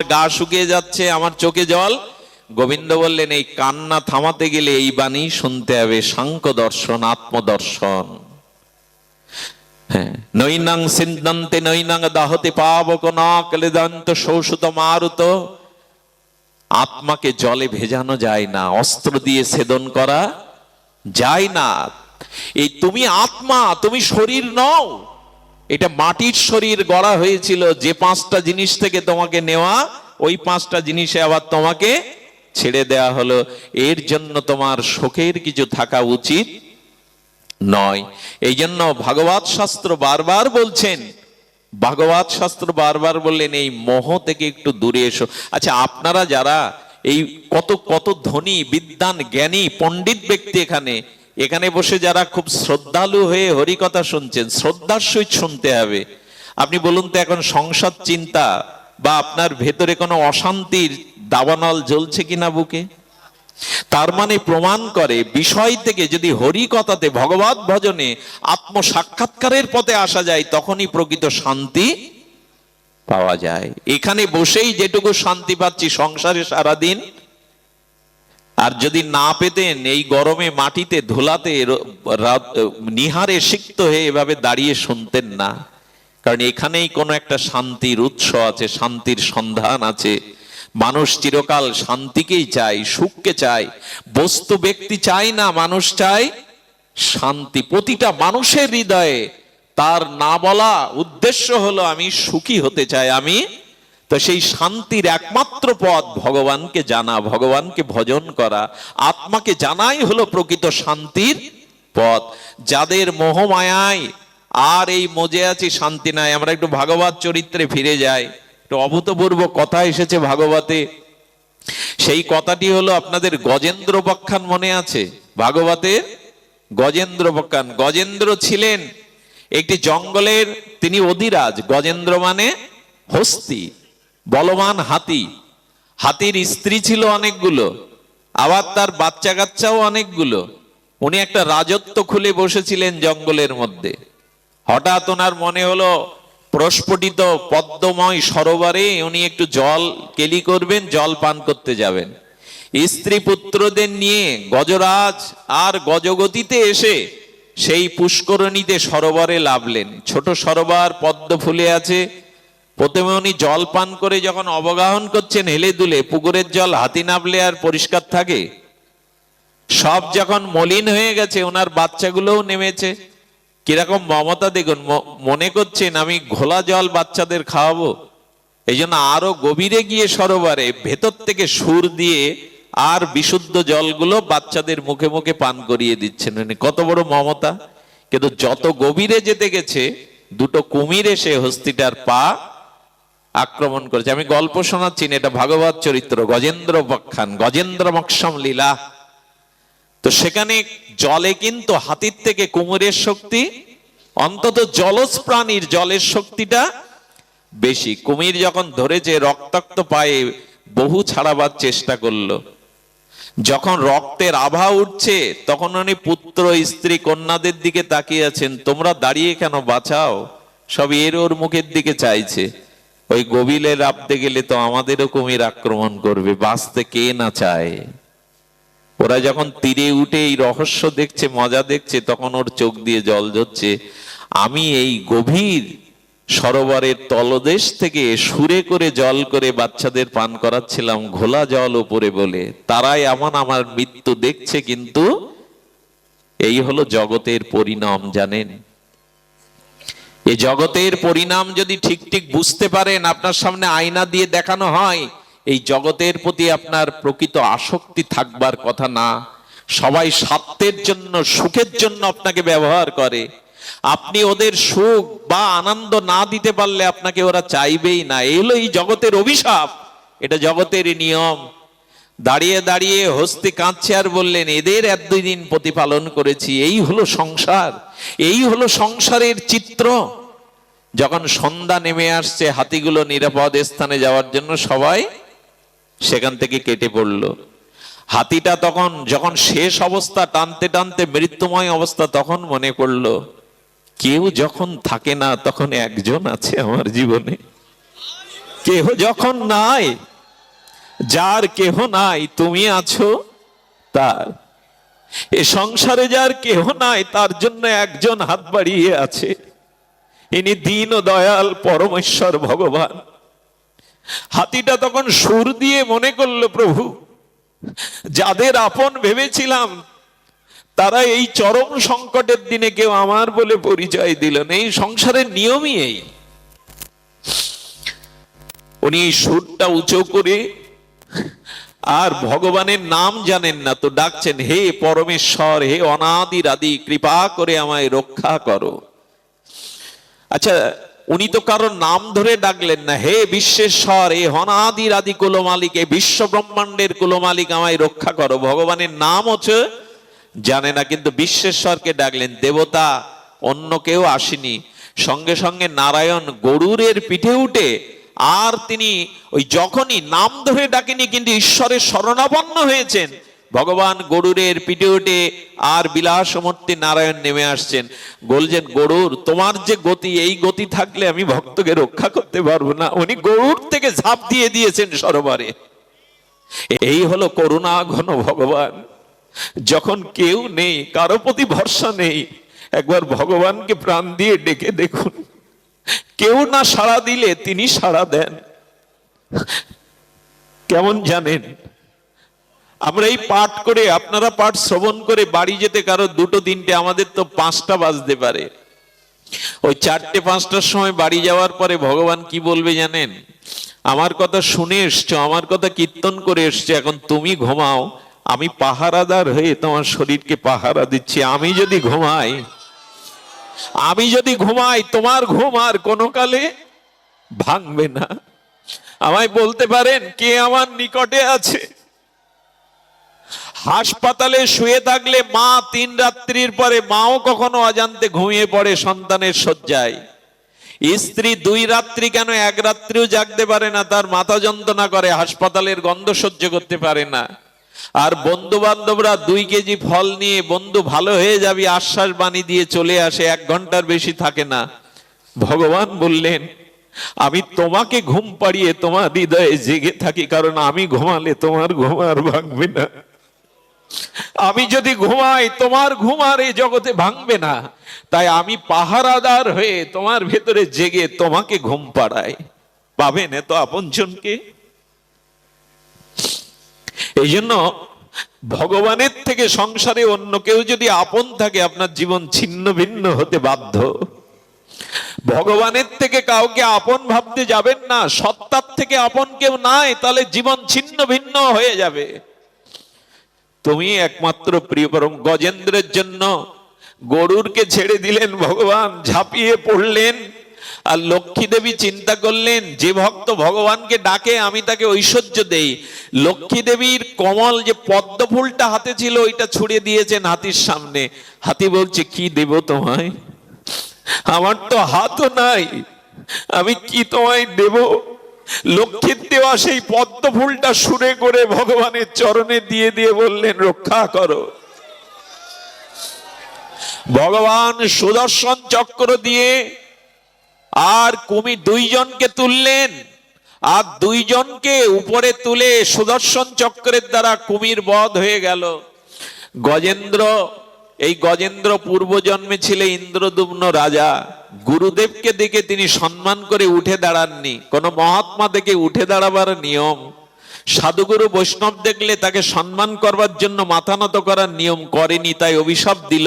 গা শুকিয়ে যাচ্ছে, আমার চোখে জল। গোবিন্দ বললেন এই কান্না থামাতে গেলে এই বাণী শুনতে হবে, সাংখ্য দর্শন, আত্মদর্শন। হ্যাঁ, নৈনাং সিন্দান্তে নৈনাং দাহতে পাবক না ক্লেদান্ত শোষিত মারুত। আত্মাকে জলে ভেজানো যায় না, অস্ত্র দিয়ে ছেদন করা যায় না। এই তুমি আত্মা, তুমি শরীর নও। এটা মাটির শরীর গড়া হয়েছিল, যে পাঁচটা জিনিস থেকে তোমাকে নেওয়া, ওই পাঁচটা জিনিসে আবার তোমাকে ছেড়ে দেয়া হলো। এর জন্য তোমার শোকের কিছু থাকা উচিত নয়। এই জন্য ভাগবত শাস্ত্র বারবার বলছেন, ভাগবত শাস্ত্র বারবার বললেন এই মোহ থেকে একটু দূরে এসো। আচ্ছা, আপনারা যারা এই কত কত ধনী বিদ্বান জ্ঞানী পণ্ডিত ব্যক্তি এখানে বসে যারা খুব শ্রদ্ধালু হয়ে হরিকথা শুনছেন, শ্রদ্ধার সহিত শুনতে হবে। আপনি বলুন তো, এখন সংসার চিন্তা বা আপনার ভেতরে কোনো অশান্তির দাবানল জ্বলছে কিনা বুকে? তার মানে প্রমাণ করে বিষয় থেকে যদি হরিকথাতে, ভগবত ভজনে, আত্ম সাক্ষাৎকারের পথে আসা যায়, তখনই প্রকৃত শান্তি পাওয়া যায়। এখানে বসেই যেটুকু শান্তি পাচ্ছি সংসারে সারাদিন, আর যদি না পেতেন এই গরমে মাটিতে ধুলাতে নিহারে সিক্ত হয়ে এভাবে দাঁড়িয়ে শুনতেন না। কারণ এখানেই কোনো একটা শান্তির উৎস আছে, শান্তির সন্ধান আছে। মানুষ চিরকাল শান্তিকেই চায়, সুখকে চায়। বস্তু ব্যক্তি চায় না, মানুষ চায় শান্তি। প্রতিটা মানুষের হৃদয়ে তার না বলা উদ্দেশ্য হলো আমি সুখী হতে চাই। তো সেই শান্তির একমাত্র পথ ভগবানকে জানা, ভগবানকে ভজন করা। আত্মাকে জানাই হলো প্রকৃত শান্তির পথ। যাদের মোহমায়ায় আর এই মজে আছি, শান্তি নাই। আমরা একটু ভাগবত চরিত্রে ফিরে যাই। একটু অভূতপূর্ব কথা এসেছে ভাগবতে। সেই কথাটি হলো আপনাদের গজেন্দ্র বখ্যান মনে আছে? ভাগবতের গজেন্দ্র বখ্যান। গজেন্দ্র ছিলেন একটি জঙ্গলের, তিনি অধিরাজ। গজেন্দ্র মানে হস্তি, বলবান হাতি। হাতির স্ত্রী ছিল অনেকগুলো, আবার তার বাচ্চা কাচ্চাও অনেকগুলো। উনি একটা রাজত্ব খুলে বসেছিলেন জঙ্গলের মধ্যে। হঠাৎ ওনার মনে হলো প্রস্ফুটিত পদ্মময় সরোবরে উনি একটু জল কেলি করবেন, জল পান করতে যাবেন। স্ত্রী পুত্রদের নিয়ে গজরাজ আর গজগতিতে এসে সেই পুষ্করণীতে সরোবরে নামলেন। ছোট সরোবর, পদ্ম ফুলে আছে। প্রথমে উনি জল পান করে যখন অবগাহন করছেন হেলে দুলে, পুকুরের জল হাতি নামলে আর পরিষ্কার থাকে? সব যখন মলিন হয়ে গেছে, ওনার বাচ্চাগুলোও নেমেছে। কিরকম মমতা দেখুন, মনে করছেন আমি ঘোলা জল বাচ্চাদের খাওয়াবো। এই জন্য আরো গভীরে গিয়ে সরোবরে ভেতর থেকে সুর দিয়ে আর বিশুদ্ধ জলগুলো বাচ্চাদের মুখে মুখে পান করিয়ে দিচ্ছেন। কত বড় মমতা! কিন্তু যত গভীরে যেতে গেছে, দুটো কুমির এসে হস্তিটার পা আক্রমণ করেছে। আমি গল্প শোনাচ্ছি না, এটা ভাগবত চরিত্র, গজেন্দ্র বখ্যান, গজেন্দ্র মক্ষম লীলা। তো সেখানে জলে কিন্তু হাতির থেকে কুমিরের শক্তি, অন্তত জলজ প্রাণীর জলের শক্তিটা বেশি। কুমির যখন ধরেছে, রক্তাক্ত পায়ে বহু ছাড়াবার চেষ্টা করলো। যখন রক্তের আভা উঠছে, তখন উনি পুত্র স্ত্রী কন্যাদের দিকে তাকিয়ে আছেন, তোমরা দাঁড়িয়ে কেন, বাঁচাও। সব এর ওর মুখের দিকে চাইছে। ওই গভীরে নামতে গেলে তো আমাদেরও কুমির আক্রমণ করবে, বাঁচতে কে না চায়। ওরা যখন তীরে উঠে এই রহস্য দেখছে, মজা দেখছে, তখন ওর চোখ দিয়ে জল ঝরছে। আমি এই গভীর সরোবরের তলদেশ থেকে সুরে করে জল করে বাচ্চাদের পান করাচ্ছিলাম, ঘোলা জল উপরে বলে। তারাই আমার মৃত্যু দেখছে। কিন্তু এই হলো জগতের পরিণাম, জানেন? এই জগতের পরিণাম যদি ঠিক ঠিক বুঝতে পারেন, আপনার সামনে আয়না দিয়ে দেখানো হয়, এই জগতের প্রতি আপনার প্রকৃত আসক্তি থাকবার কথা না। সবাই স্বার্থের জন্য, সুখের জন্য আপনাকে ব্যবহার করে। আপনি ওদের সুখ বা আনন্দ না দিতে পারলে আপনাকে ওরা চাইবেই না। এই হলো এই জগতের অভিশাপ, এটা জগতের নিয়ম। দাঁড়িয়ে দাঁড়িয়ে হস্তি কাঁদছে আর বললেন, এদের 1-2 দিন প্রতিপালন করেছি। এই হলো সংসার, এই হলো সংসারের চিত্র। যখন সন্ধ্যা নেমে আসছে, হাতিগুলো নিরাপদ স্থানে যাওয়ার জন্য সবাই সেখান থেকে কেটে পড়লো। হাতিটা তখন যখন শেষ অবস্থা, টানতে টানতে মৃত্যুময় অবস্থা, তখন মনে পড়লো কেউ যখন থাকে না, তখন একজন আছে আমার জীবনে। কেহ যখন নাই, যার কেহ নাই তুমি আছো তার। এ সংসারে যার কেহ নাই তার জন্য একজন হাত বাড়িয়ে আছে, ইনি দীন ও দয়াল পরমেশ্বর ভগবান। হাতিটা তখন সুর দিয়ে মনে করলো, প্রভু যাদের আপন ভেবেছিলাম তারা এই চরম সংকটের দিনে কেউ আমার বলে পরিচয় দিল না। এই সংসারের নিয়মই এই। উনি এই সুরটা উঁচু করে আর ভগবানের নাম জানেন না তো ডাকছেন, হে পরমেশ্বর, হে অনাদির আদি, কৃপা করে আমায় রক্ষা করো। আচ্ছা, উনি তো কারোর নাম ধরে ডাকলেন না, হে বিশ্বেশ্বর, হে অনাদির আদি কুলমালিক, হে বিশ্ব ব্রহ্মাণ্ডের কুলমালিক, আমায় রক্ষা করো। ভগবানের নাম হচ্ছে জানে না, কিন্তু বিশ্বেশ্বরকে ডাকলেন। দেবতা অন্য কেউ আসেনি, সঙ্গে সঙ্গে নারায়ণ গরুরের পিঠে উঠে, আর তিনি ওই যখনই নাম ধরে ডাকেনি কিন্তু ঈশ্বরের শরণাপন্ন হয়েছেন, ভগবান গরুরের পিঠে উঠে আর বিলাসমূর্তি নারায়ণ নেমে আসছেন। বলছেন, গরুর তোমার যে গতি, এই গতি থাকলে আমি ভক্তকে রক্ষা করতে পারবো না। উনি গরুর থেকে ঝাঁপ দিয়ে দিয়েছেন সরোবরে। এই হলো করুণা ঘন ভগবান। যখন কেউ নেই, কারো প্রতি ভরসা নেই, একবার ভগবানকে প্রাণ দিয়ে ডেকে দেখুন, কেউ না সাড়া দিলে তিনি সাড়া দেন। কেমন জানেন, আমরা এই পাঠ করে, আপনারা পাঠ শ্রবণ করে বাড়ি যেতে কারো 2টো 3টে, আমাদের তো 5টা বাজতে পারে। ওই 4টে 5টার সময় বাড়ি যাওয়ার পরে ভগবান কি বলবে জানেন? আমার কথা শুনে এসছো, আমার কথা কীর্তন করে এসছো, এখন তুমি ঘুমাও, আমি পাহারাদার হয়ে তোমার শরীরকে পাহারা দিচ্ছি। আমি যদি ঘুমাই তোমার ঘুম আর কোনো কালে ভাঙবে না। আমায় বলতে পারেন কে আমার নিকটে আছে? হাসপাতালে শুয়ে থাকলে মা 3 রাত্রির পরে মাও কখনো অজান্তে ঘুমিয়ে পড়ে সন্তানের শয্যায়। স্ত্রী 2 রাত্রি কেন 1 রাত্রিও জাগতে পারে না, তার মাথা যন্ত্রণা করে, হাসপাতালের গন্ধ সহ্য করতে পারে না। আর বন্ধু বান্ধবরা 2 কেজি ফল নিয়ে, বন্ধু ভালো হয়ে যাবে আশ্বাস বাণী দিয়ে চলে আসে, 1 ঘন্টার বেশি থাকে না। ভগবান বললেন, আমি তোমাকে ঘুম পাড়িয়ে তোমার হৃদয়ে জেগে থাকি, কারণ আমি ঘুমালে তোমার ঘুম আর ভাঙবে না। আমি যদি ঘুমাই তোমার ঘুম আর এই জগতে ভাঙবে না। তাই আমি পাহারাদার হয়ে তোমার ভেতরে জেগে তোমাকে ঘুম পাড়াই। পাবেন এত আপনজনকে? এই জন্য ভগবানের থেকে সংসারে অন্য কেউ যদি আপন থাকে, আপনার জীবন ছিন্ন ভিন্ন হতে বাধ্য। ভগবানের থেকে কাউকে আপন ভাবতে যাবেন না। সত্তার থেকে আপন কেউ নাই, তাহলে জীবন ছিন্ন ভিন্ন হয়ে যাবে। তুমি একমাত্র প্রিয়। পরম গজেন্দ্রের জন্য গরুরকে ছেড়ে দিলেন ভগবান, ঝাঁপিয়ে পড়লেন। আর লক্ষ্মী দেবী চিন্তা করলেন, যে ভক্ত ভগবানকে ডাকে আমি তাকে ঐশ্বর্য দেই। লক্ষ্মী দেবীর কমল যে পদ্ম ফুলটা হাতে ছিল, ওইটা ছুড়ে দিয়েছেন হাতির সামনে। হাতি বলছে, কি দেব তোমায়? আমার তো হাতও নাই, আমি কি তোমায় দেব? লক্ষ্মীর দেওয়া সেই পদ্ম ফুলটা সুরে করে ভগবানের চরণে দিয়ে দিয়ে বললেন, রক্ষা করো। ভগবান সুদর্শন চক্র দিয়ে আর কুমির 2 জনকে তুললেন, আর 2 জনকে উপরে তুলে সুদর্শন চক্রের দ্বারা কুমির বধ হয়ে গেল। গজেন্দ্র, এই গজেন্দ্র পূর্ব জন্মে ছিল ইন্দ্রদুম্ন রাজা। গুরুদেবকে দেখে তিনি সম্মান করে উঠে দাঁড়াননি। কোন মহাত্মা দেখে উঠে দাঁড়াবার নিয়ম, সাধুগুরু বৈষ্ণব দেখলে তাকে সম্মান করবার জন্য মাথা নত করার নিয়ম করেনি, তাই অভিশাপ দিল,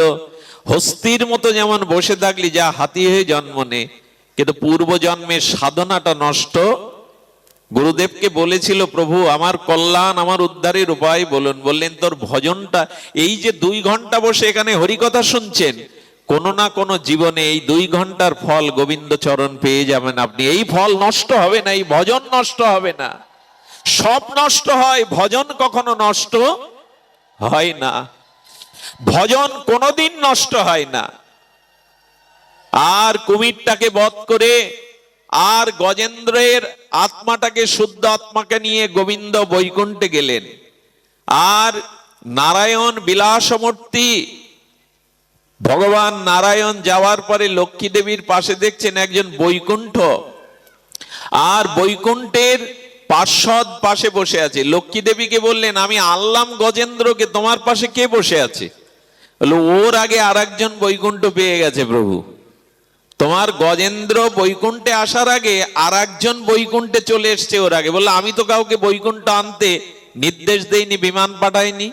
হস্তির মতো যেমন বসে থাকলি যা হাতি হয়ে জন্ম নে। কিন্তু পূর্ব জন্মের সাধনাটা নষ্ট। গুরুদেবকে বলেছিল, প্রভু আমার কল্যাণ, আমার উদ্ধারের উপায় বলুন। বললেন, তোর ভজনটা, এই যে 2 ঘন্টা বসে এখানে হরিকথা শুনছেন, কোন না কোন জীবনে এই 2 ঘন্টার ফল গোবিন্দ চরণ পেয়ে যাবেন আপনি। এই ফল নষ্ট হবে না, এই ভজন নষ্ট হবে না। সব নষ্ট হয়, ভজন কখনো নষ্ট হয় না। ভজন কোনোদিন নষ্ট হয় না। আর কুমিরটাকে বধ করে আর গজেন্দ্রের আত্মাটাকে, শুদ্ধ আত্মাকে নিয়ে গোবিন্দ বৈকুণ্ঠে গেলেন। আর নারায়ণ বিলাসমূর্তি, ভগবান নারায়ণ যাওয়ার পরে লক্ষ্মী দেবীর পাশে দেখছেন একজন বৈকুণ্ঠ, আর বৈকুণ্ঠের পার্শ্বদ পাশে বসে আছে। লক্ষ্মী দেবীকে বললেন, আমি আনলাম গজেন্দ্রকে, তোমার পাশে কে বসে আছে? বললো, ওর আগে আর একজন বৈকুণ্ঠ পেয়ে গেছে প্রভু। তোমার গজেন্দ্র বৈকুণ্ঠে আসার আগে আর একজন বৈকুণ্ঠে চলে এসছে ওর আগে। বললো, আমি তো কাউকে বৈকুণ্ঠ আনতে নির্দেশ দেইনি, বিমান পাঠাইনি।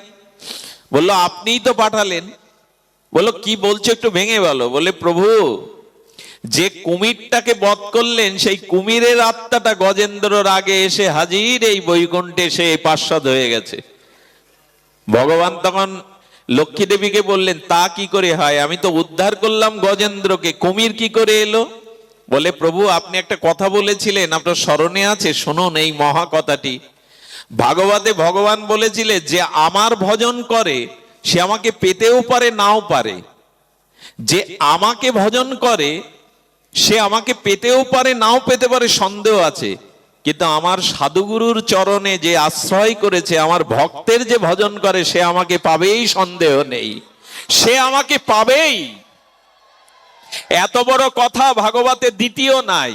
বললো, আপনিই তো পাঠালেন। বললো, কি বলছো একটু ভেঙে বলো। বলে, প্রভু যে কুমিরটাকে বধ করলেন সেই কুমিরের আত্মাটা গজেন্দ্রর আগে এসে হাজির এই বৈকুণ্ঠে, সে পার্শ্বদ হয়ে গেছে। ভগবান তখন লক্ষ্মী দেবীকে বললেন, তা কি করে হয়? আমি তো উদ্ধার করলাম গজেন্দ্রকে, কুমির কি করে এলো? বলে, প্রভু আপনি একটা কথা বলেছিলেন, আপনার স্মরণে আছে? শুনুন এই মহা কথাটি। ভাগবতে ভগবান বলেছিলেন যে আমার ভজন করে সে আমাকে পেতেও পারে নাও পারে, যে আমাকে ভজন করে সে আমাকে পেতেও পারে নাও পেতে পারে, সন্দেহ আছে। কিন্তু আমার সাধুগুরুর চরণে যে আশ্রয় করেছে, আমার ভক্তের যে ভজন করে সে আমাকে পাবেই, সন্দেহ নেই, সে আমাকে পাবেই। এত বড় কথা ভাগবতে দ্বিতীয় নাই,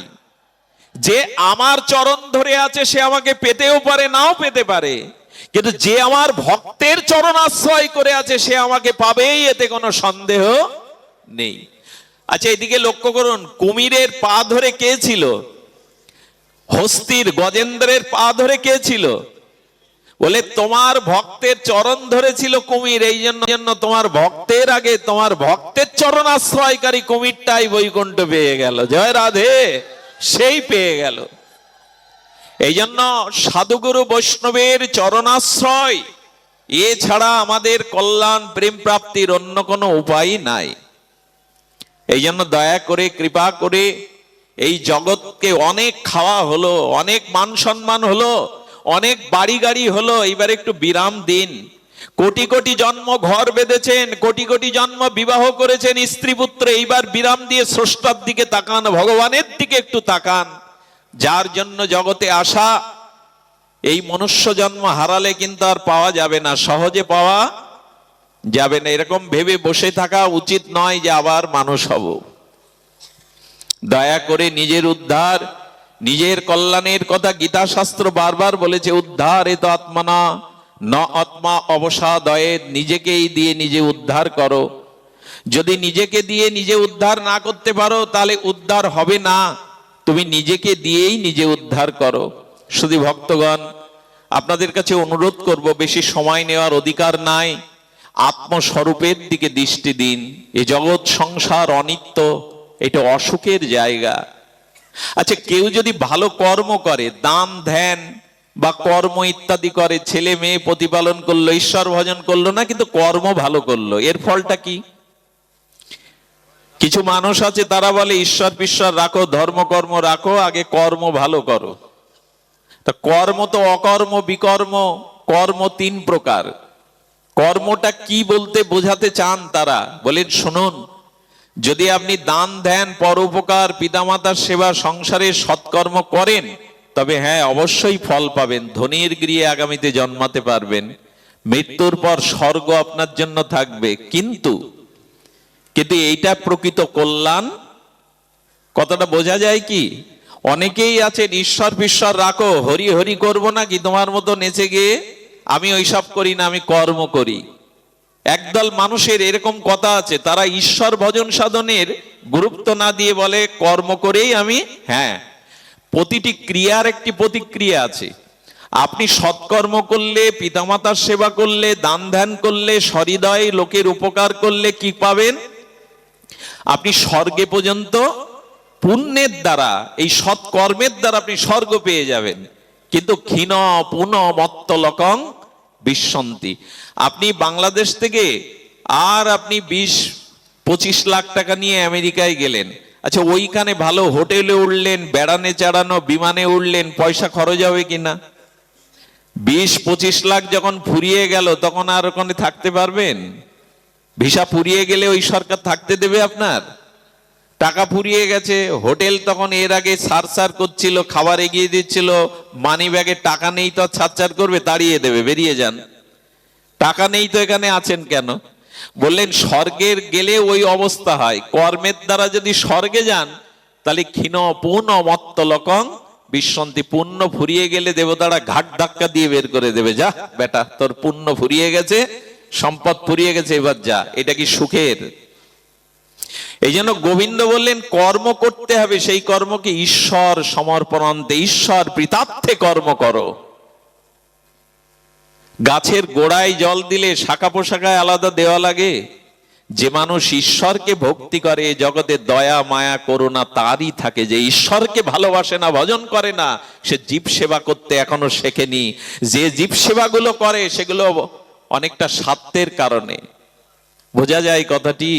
যে আমার চরণ ধরে আছে সে আমাকে পেতেও পারে নাও পেতে পারে, কিন্তু যে আমার ভক্তের চরণ আশ্রয় করে আছে সে আমাকে পাবেই, এতে কোনো সন্দেহ নেই। আচ্ছা, এদিকে লক্ষ্য করুন, কুমিরের পা ধরে কে ছিল? হস্তির গজেন্দ্রের পা ধরে কে ছিল? বলে, তোমার ভক্তের চরণ ধরেছিল কুমির, এই জন্য তোমার ভক্তের আগে তোমার ভক্তের চরণ আশ্রয়কারী কুমিরটাই বৈকুণ্ঠ পেয়ে গেল। জয় রাধে, সেই পেয়ে গেল। এই জন্য সাধুগুরু বৈষ্ণবের চরণাশ্রয় এছাড়া আমাদের কল্যাণ প্রেম প্রাপ্তির অন্য কোনো উপায় নাই। এই জন্য দয়া করে কৃপা করে এই জগৎকে অনেক খাওয়া হলো, অনেক মান সম্মান হলো, অনেক বাড়ি গাড়ি হলো, এইবার একটু বিরাম দিন। কোটি কোটি জন্ম ঘর বেঁধেছেন, কোটি কোটি জন্ম বিবাহ করেছেন স্ত্রী পুত্র, এইবার বিরাম দিয়ে স্রষ্টার দিকে তাকান, ভগবানের দিকে একটু তাকান। যার জন্য জগতে আসা, এই মনুষ্য জন্ম হারালে কিন্তু আর পাওয়া যাবে না, সহজে পাওয়া যাবে না। এরকম ভেবে বসে থাকা উচিত নয় যে আবার মানুষ হব। দয়া করে নিজের উদ্ধার, নিজের কল্যাণের কথা গীতা শাস্ত্র বারবার বলেছে, উদ্ধার এ তো আত্মনা ন আত্মা অবসাদয়ে, নিজেকেই দিয়ে নিজে উদ্ধার করো। যদি নিজেকে দিয়ে নিজে উদ্ধার না করতে পারো তাহলে উদ্ধার হবে না, তুমি নিজেকে দিয়েই নিজে উদ্ধার করো। শুধু ভক্তগণ, আপনাদের কাছে অনুরোধ করব, বেশি সময় নেওয়ার অধিকার নাই, আত্মস্বরূপের দিকে দৃষ্টি দিন। এই জগৎ সংসার অনিত্য, এটা অসুখের জায়গা। আচ্ছা, কেউ যদি ভালো কর্ম করে, দান ধ্যান বা কর্ম ইত্যাদি করে, ছেলে মেয়ে প্রতিপালন করলো, ঈশ্বর ভজন করলো না, কিন্তু কর্ম ভালো করলো, এর ফলটা কি? কিছু মানুষ আছে তারা বলে ঈশ্বর পিশ্বর রাখো, ধর্মকর্ম রাখো, আগে কর্ম ভালো করো। তা কর্ম তো অকর্ম বিকর্ম, কর্ম তিন প্রকার। কর্মটা কি বলতে বোঝাতে চান তারা? বলেন, শুনুন, যদি আপনি দান ধ্যান, পরোপকার, পিতামাতার সেবা, সংসারের সৎকর্ম করেন, তবে হ্যাঁ অবশ্যই ফল পাবেন, ধনীর গৃহে আগামীতে জন্মাতে পারবেন, মৃত্যুর পর স্বর্গ আপনার জন্য থাকবে। কিন্তু এইটা প্রকৃত কল্যাণ কতটা বোঝা যায় কি? অনেকেই আছেন ঈশ্বর পিশ্বর রাখো, হরি হরি করবো না কি তোমার মতো নেচে গিয়ে, আমি ওইসব করি না, আমি কর্ম করি। একদল মানুষের এরকম কথা আছে, তারা ঈশ্বর ভজন সাধনের গুরুত্ব না দিয়ে বলে কর্ম করেই আমি। হ্যাঁ, প্রতিটি ক্রিয়ার একটি প্রতিক্রিয়া আছে। আপনি সৎকর্ম করলে, পিতামাতার সেবা করলে, দান ধ্যান করলে, সহৃদয় লোকের উপকার করলে কি পাবেন? আপনি স্বর্গে পর্যন্ত পুণ্যের দ্বারা, এই সৎকর্মের দ্বারা আপনি স্বর্গ পেয়ে যাবেন। কিন্তু ক্ষীণ পুন মত্ত লোকং বিশ্বন্তি। আপনি বাংলাদেশ থেকে আর আপনি 20-25 লাখ টাকা নিয়ে আমেরিকায় গেলেন, আচ্ছা ওইখানে ভালো হোটেলে উঠলেন, বেড়ানে চাড়ানো বিমানে উঠলেন, পয়সা খরচ হবে কিনা? 20-25 লাখ যখন ফুরিয়ে গেল তখন আর ওখানে থাকতে পারবেন? ভিসা ফুরিয়ে গেলে ওই সরকার থাকতে দেবে আপনার? টাকা ফুরিয়ে গেছে, হোটেল তখন এর আগে সার করছিল, খাবার এগিয়ে দিচ্ছিল, মানি ব্যাগে টাকা নেই তো ছাড় করবে, তাড়িয়ে দেবে, বেরিয়ে যান। টাকা নেই তো এখানে আছেন কেন? বললেন স্বর্গের গেলে ওই অবস্থা হয়। কর্মের দ্বারা যদি স্বর্গে যান তাহলে ক্ষীণ পুন মত্ত লোকং বিশ্বন্তি পুণ্য ফুরিয়ে গেলে দেবতারা ঘাট ধাক্কা দিয়ে বের করে দেবে, যা বেটা তোর পুণ্য ফুরিয়ে গেছে, সম্পদ ফুরিয়ে গেছে, এবার যা। এটা কি সুখের? এই জন্য গোবিন্দ বললেন কর্ম করতে হবে, সেই কর্মকে ঈশ্বর সমর্পণান্তে, ঈশ্বর প্রীতার্থে কর্ম করো। গাছের গোড়ায় জল দিলে শাখা পোশাখায় আলাদা দেওয়া লাগে? যে মানুষ ঈশ্বরকে ভক্তি করে, জগতে দয়া মায়া করুণা তারই থাকে। যে ঈশ্বরকে ভালোবাসে না, ভজন করে না, সে জীব সেবা করতে এখনো শেখেনি। যে জীব সেবাগুলো করে সেগুলো অনেকটা স্বার্থের কারণে। বোঝা যায় কথাটি?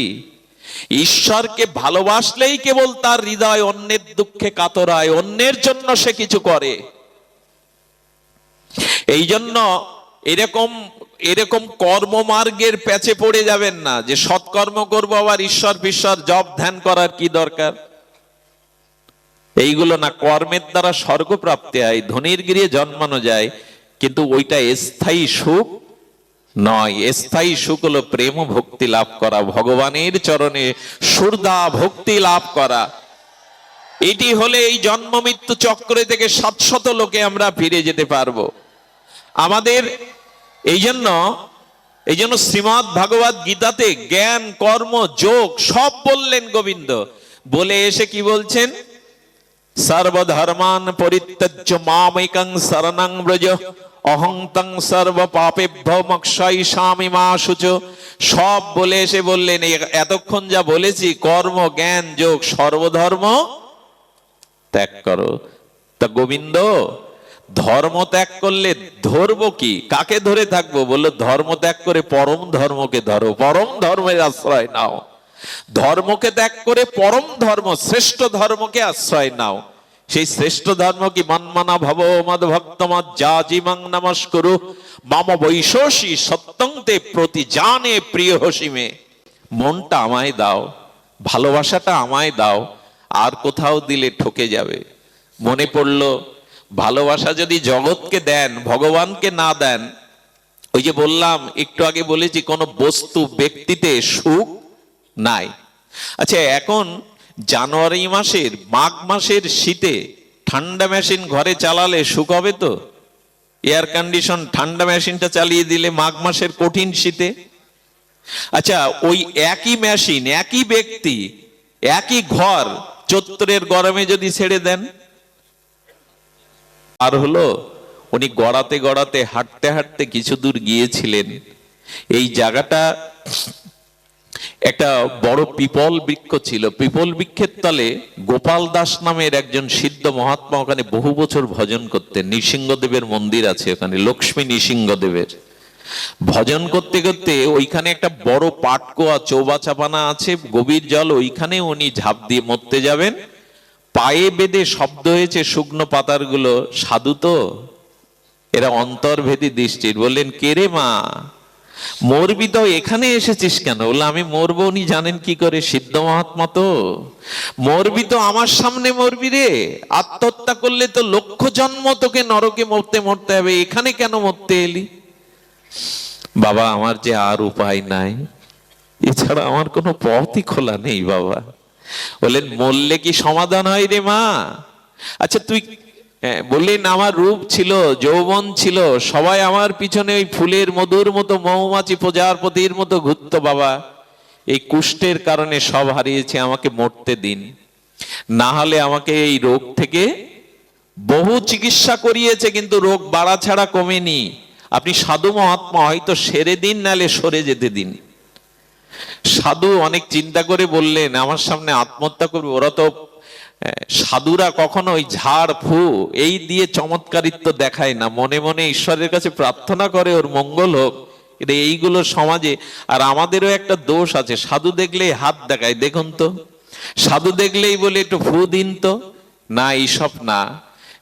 ঈশ্বরকে ভালোবাসলেই কেবল তার হৃদয় অন্যের দুঃখে কাতরায়, অন্যের জন্য সে কিছু করে। এই জন্য এরকম কর্মমার্গের প্যাচে পড়ে যাবেন না যে সৎকর্ম করবো আবার ঈশ্বর বিশ্বর জপ ধ্যান করার কি দরকার। এইগুলো না, কর্মের দ্বারা স্বর্গ প্রাপ্তি হয়, ধনির গৃহে জন্মানো যায়, কিন্তু ওইটা স্থায়ী সুখ নয়। স্থায়ী সুখ হলো প্রেম ভক্তি লাভ করা, ভগবানের চরণে সুরদা ভক্তি লাভ করা। এটি হলে এই জন্ম মৃত্যু চক্র থেকে 700 লোকে আমরা ফিরে যেতে পারবো। আমাদের এই জন্য শ্রীমদ্ ভাগবত গীতাতে জ্ঞান কর্ম যোগ সব বললেন গোবিন্দ। বলে এসে কি বলছেন? সর্বধর্মান পরিত্যজ্য মামেকং শরণং ব্রজ অহং তং সর্ব পাপেভ্যো মোক্ষয়িষ্যামি মা শুচো। সব বলে এসে বললেন এতক্ষণ যা বলেছি কর্ম জ্ঞান যোগ সর্বধর্ম ত্যাগ করো। তা গোবিন্দ ধর্ম ত্যাগ করলে ধরবো কি, কাকে ধরে থাকবো? বললো ধর্ম ত্যাগ করে পরম ধর্মকে ধরো, পরম ধর্মের আশ্রয় নাও। ধর্মকে ত্যাগ করে পরম ধর্ম শ্রেষ্ঠ ধর্মকে আশ্রয় নাও। সেই শ্রেষ্ঠ ধর্ম কি? মন্মনা ভব মদ ভক্ত মজ্জাজিমাং নমস্কুরু মম বৈশোষী সত্যং তে প্রতি জানে প্রিয় হসিমে। মনটা আমায় দাও, ভালোবাসাটা আমায় দাও, আর কোথাও দিলে ঠকে যাবে। মনে পড়লো ভালোবাসা যদি জগৎকে দেন, ভগবানকে না দেন, ওই যে বললাম একটু আগে বলেছি কোন বস্তু ব্যক্তিতে সুখ নাই। আচ্ছা, এখন জানুয়ারি মাসের মাঘ মাসের শীতে ঠান্ডা মেশিন ঘরে চালালে সুখ হবে তো? এয়ার কন্ডিশন ঠান্ডা মেশিনটা চালিয়ে দিলে মাঘ মাসের কঠিন শীতে। আচ্ছা, ওই একই মেশিন একই ব্যক্তি একই ঘর চৈত্রের গরমে যদি ছেড়ে দেন, আর হলো উনি গড়াতে গড়াতে হাঁটতে হাঁটতে কিছু দূর গিয়েছিলেন। এই জায়গাটা একটা বড় পিপল বৃক্ষ ছিল। পিপল বৃক্ষের তলে গোপাল দাস নামের একজন সিদ্ধ মহাত্মা ওখানে বহু বছর ভজন করতেন। নৃসিংহদেবের মন্দির আছে ওখানে, লক্ষ্মী নৃসিংহদেবের। ভজন করতে করতে ওইখানে একটা বড় পাটকোয়া চৌবাচাপানা আছে, গভীর জল, ওইখানে উনি ঝাঁপ দিয়ে মরতে যাবেন। পায়ে বেঁধে শব্দ হয়েছে শুকনো পাতার গুলো। সাধু তো এরা অন্তর্ভেদী দৃষ্টির। বললেন কে রে মা, মরবি তো, এখানে এসেছিস কেন? বললো আমি মরবো। উনি জানেন কি করে, সিদ্ধ মহাত্মা তো। মরবি তো আমার সামনে মরবি রে, আত্মহত্যা করলে তো লক্ষ জন্ম তোকে নরকে মরতে মরতে হবে, এখানে কেন মরতে এলি? বাবা আমার যে আর উপায় নাই, এছাড়া আমার কোনো পথই খোলা নেই বাবা। বললেন মরলে কি সমাধান হয় রে মা? আচ্ছা তুই বললেন আমার রূপ ছিল, যৌবন ছিল, সবাই আমার পিছনে ওই ফুলের মধুর মতো মৌমাছি প্রজাপতির মতো ঘুরতো বাবা। এই কুষ্ঠের কারণে সব হারিয়েছে, আমাকে মরতে দিন, না হলে আমাকে এই রোগ থেকে বহু চিকিৎসা করিয়েছে কিন্তু রোগ বাড়া ছাড়া কমেনি। আপনি সাধু মহাত্মা, হয়তো সেরে দিন, নালে সরে যেতে দিন। সাধু অনেক চিন্তা করে বললেন আমার সামনে আত্মহত্যা করবে। ওরা তো সাধুরা কখনো ওই ঝাড় ফু এই দিয়ে চমৎকারিত্ব দেখায় না, মনে মনে ঈশ্বরের কাছে প্রার্থনা করে ওর মঙ্গল হোক। কিন্তু এইগুলো সমাজে, আর আমাদেরও একটা দোষ আছে, সাধু দেখলেই হাত দেখায়, দেখুন তো, সাধু দেখলেই বলে একটু ফু দিন তো। না, এইসব না,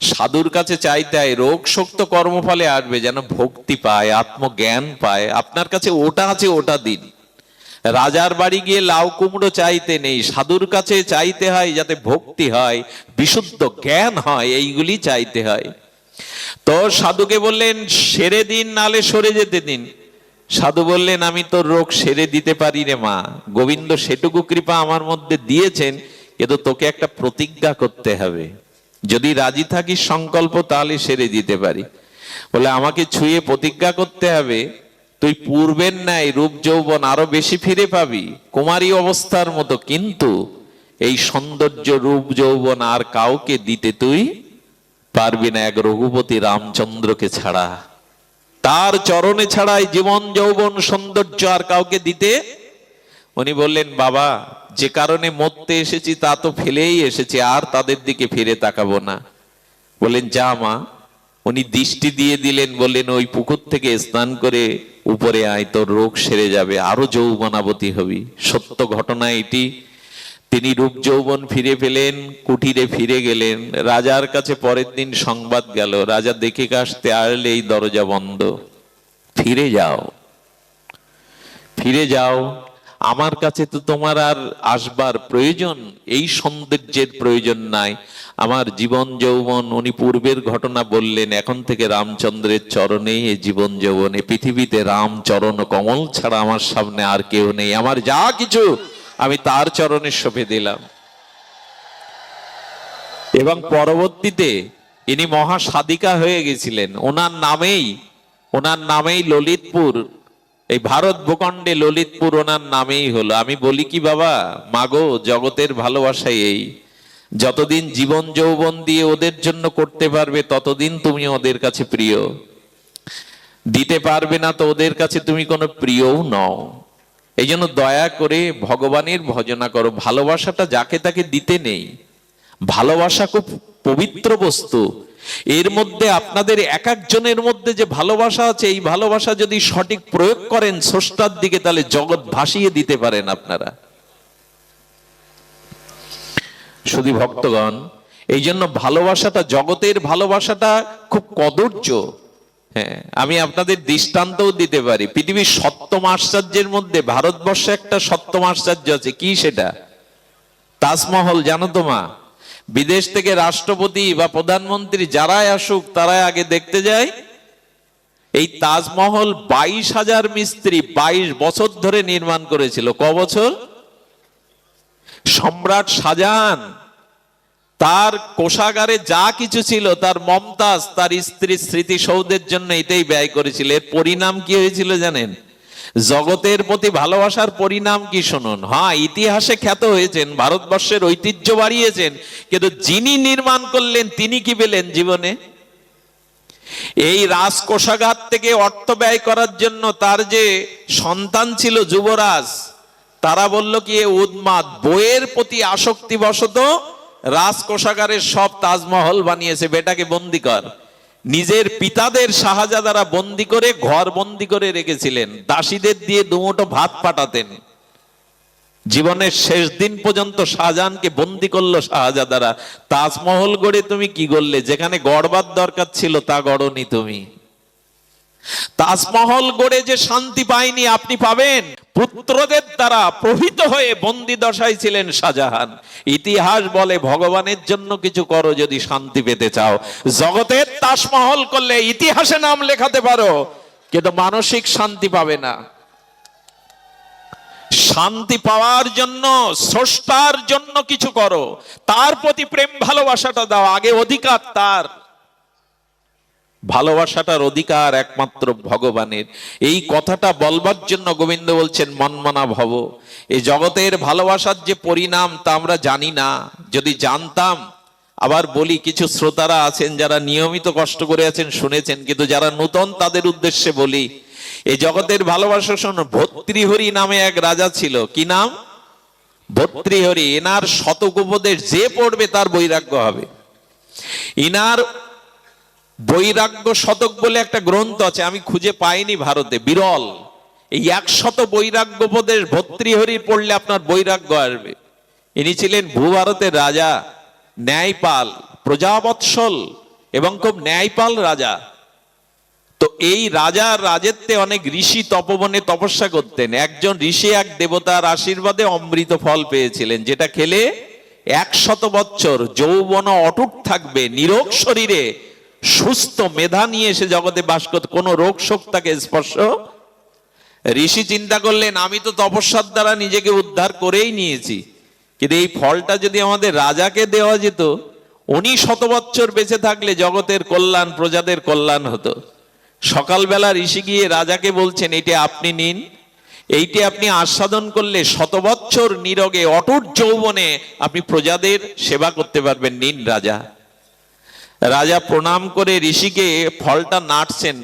সাধুর কাছে চাইতে হয় রোগ শক্ত কর্মফলে আসবে, যেন ভক্তি পায়, আত্মজ্ঞান পায়। আপনার কাছে ওটা আছে, ওটা দিন। রাজার বাড়ি গিয়ে লাউ কুমড়ো চাইতে নেই, সাধুর কাছে চাইতে হয় যাতে ভক্তি হয়, বিশুদ্ধ জ্ঞান হয়, এইগুলি চাইতে হয়। তো সাধুকে বললেন সেরে দিন, নালে সরে যেতে দিন। সাধু বললেন আমি তোর রোগ সেরে দিতে পারি রে মা, গোবিন্দ সেটুকু কৃপা আমার মধ্যে দিয়েছেন, কিন্তু তোকে একটা প্রতিজ্ঞা করতে হবে। যদি রাজি থাকিস সংকল্প তাহলে সেরে দিতে পারি। বলে আমাকে ছুঁয়ে প্রতিজ্ঞা করতে হবে তুই পূর্বের ন্যায় রূপ যৌবন আরো বেশি ফিরে পাবি, কুমারী অবস্থার মতো, কিন্তু এই সৌন্দর্য রূপ যৌবন আর কাউকে দিতে তুই পারবি না, এক রঘুপতি রামচন্দ্রকে ছাড়া। তার চরণে ছাড়াই জীবন যৌবন সৌন্দর্য আর কাউকে দিতে। উনি বললেন বাবা, যে কারণে মরতে এসেছি তা তো ফেলেই এসেছি, আর তাদের দিকে ফিরে তাকাবো না। বললেন যা মা। উনি দৃষ্টি দিয়ে দিলেন, বললেন ওই পুকুর থেকে স্নান করে উপরে আয়, তোর রোগ সেরে যাবে, আরো যৌবনাবতী হবি। সত্য ঘটনা এটি। তিনি রূপ যৌবন ফিরে পেলেন, কুটিরে ফিরে গেলেন। রাজার কাছে পরের দিন সংবাদ গেল, রাজা দেখে আসতে আরলে এই দরজা বন্ধ, ফিরে যাও, ফিরে যাও, আমার কাছে তো তোমার আর আসবার প্রয়োজন, এই সৌন্দর্যের প্রয়োজন নাই, আমার জীবন যৌবন। উনি পূর্বের ঘটনা বললেন, এখন থেকে রামচন্দ্রের চরণেই এই জীবন যৌবন, এই পৃথিবীতে রাম চরণ কমল ছাড়া আমার সামনে আর কেউ নেই, আমার যা কিছু আমি তার চরণে সঁপে দিলাম। এবং পরবর্তীতে ইনি মহা সাধিকা হয়ে গেছিলেন। ওনার নামেই ললিতপুর, এই ভারত ভূখণ্ডে ললিতপুর ওনার নামেই হলো। আমি বলি কি বাবা, মাগো জগতের ভালোবাসাই এই, যতদিন জীবন যৌবন দিয়ে ওদের জন্য করতে পারবে ততদিন তুমি ওদের কাছে প্রিয়, দিতে পারবে না তো ওদের কাছে তুমি কোনো প্রিয়ও নও। এই জন্য দয়া করে ভগবানের ভজনা করো। ভালোবাসাটা যাকে তাকে দিতে নেই, ভালোবাসা খুব পবিত্র বস্তু। এর মধ্যে আপনাদের এক একজনের মধ্যে যে ভালোবাসা আছে, এই ভালোবাসা যদি সঠিক প্রয়োগ করেন স্রষ্টার দিকে, তাহলে জগৎ ভাসিয়ে দিতে পারেন আপনারা। শুধু ভক্তগণ, এই জন্য ভালোবাসাটা, জগতের ভালোবাসাটা খুব কদর্য। হ্যাঁ, আমি আপনাদের দৃষ্টান্তও দিতে পারি। পৃথিবীর সপ্তম আশ্চর্যের মধ্যে ভারতবর্ষে একটা সপ্তম আশ্চর্য আছে। কি সেটা? তাজমহল। জানো তো মা, বিদেশ থেকে রাষ্ট্রপতি বা প্রধানমন্ত্রী যারাই আসুক তারাই আগে দেখতে যায় এই তাজমহল। 22,000 মিস্ত্রি 22 বছর ধরে নির্মাণ করেছিল। ক বছর? সম্রাট শাহজাহান তার কোষাগারে যা কিছু ছিল, তার মমতাজ তার স্ত্রীর স্মৃতিসৌধের জন্য এটাই ব্যয় করেছিল। এর পরিণাম কি হয়েছিল জানেন? জগতের প্রতি ভালোবাসার পরিণাম কি শুনুন। হ্যাঁ, ইতিহাসে খ্যাত হয়েছেন, ভারতবর্ষের ঐতিহ্য বাড়িয়েছেন, কিন্তু যিনি নির্মাণ করলেন তিনি কি পেলেন জীবনে? এই রাজকোষাগার থেকে অর্থ ব্যয় করার জন্য তার যে সন্তান ছিল যুবরাজ, তারা বলল কি এ উন্মাদ, বইয়ের প্রতি আসক্তি বশত রাজকোষাগারের সব তাজমহল বানিয়েছে, বেটাকে বন্দি কর। নিজের পিতাদের শাহজাদারা বন্দি করে ঘর বন্দি করে রেখেছিলেন, দাসীদের দিয়ে দুমুঠো ভাত পাঠাতেন। জীবনের শেষ দিন পর্যন্ত শাহজাহানকে বন্দি করলো শাহজাদারা। তাজমহল গড়ে তুমি কি করলে? যেখানে গড়বার দরকার ছিল তা গড়নি তুমি। তাজমহল গড়ে যে শান্তি পায়নি আপনি পাবেন। পুত্রদের দ্বারা প্রহিত হয়ে বন্দি দশায় ছিলেন শাহজাহান। ইতিহাস বলে ভগবানের জন্য কিছু করো যদি শান্তি পেতে চাও। জগতের তাজমহল করলে ইতিহাসে নাম লেখাতে পারো, কিন্তু মানসিক শান্তি পাবে না। শান্তি পাওয়ার জন্য, স্রষ্টার জন্য কিছু করো, তার প্রতি প্রেম ভালোবাসাটা দাও। আগে অধিকার তার, ভালোবাসাটার অধিকার একমাত্র ভগবানের। এই কথাটা বলবার জন্য গোবিন্দ বলছেন মনমনা ভব। এই জগতের ভালোবাসার যে পরিণাম তা আমরা জানি না। যদি জানতাম, আবার বলি, কিছু শ্রোতারা আছেন যারা নিয়মিত কষ্ট করে আছেন, শুনেছেন, কিন্তু যারা নূতন তাদের উদ্দেশ্যে বলি, এই জগতের ভালোবাসা শোনো। ভর্তৃহরি নামে এক রাজা ছিল। কি নাম? ভর্তৃহরি। এনার শতক উপদেশ যে পড়বে তার বৈরাগ্য হবে। ইনার বৈরাগ্য শতক বলে একটা গ্রন্থ আছে, আমি খুঁজে পাইনি, ভারতে বিরল। এই 100 বৈরাগ্য উপদেশ ভর্তৃহরি পড়লে আপনার বৈরাগ্য আসবে। ইনি ছিলেন ভূভারতের রাজা, ন্যায়পাল, প্রজাবৎসল এবং খুব ন্যায়পাল রাজা। তো এই রাজার রাজত্বে অনেক ঋষি তপবনে তপস্যা করতেন। একজন ঋষি এক দেবতার আশীর্বাদে অমৃত ফল পেয়েছিলেন, যেটা খেলে 100 বছর যৌবন অটুট থাকবে, নিরোগ শরীরে সুস্থ মেধা নিয়ে এসে জগতে বাস করতে, কোন রোগ শোক তাকে স্পর্শ। ঋষি চিন্তা করলেন, আমি তো তপস্যার দ্বারা নিজেকে উদ্ধার করেই নিয়েছি, কিন্তু এই ফলটা যদি আমাদের রাজাকে দেওয়া যেত, উনি 100 বছর বেঁচে থাকলে জগতের কল্যাণ, প্রজাদের কল্যাণ হতো। সকালবেলা ঋষি গিয়ে রাজাকে বলছেন, এইটা আপনি নিন, এইটি আপনি আস্বাদন করলে 100 বছর নিরোগে অটুট যৌবনে আপনি প্রজাদের সেবা করতে পারবেন, নিন রাজা। রাজা প্রণাম করে ঋষিকে ফলটা নাড়ছেন।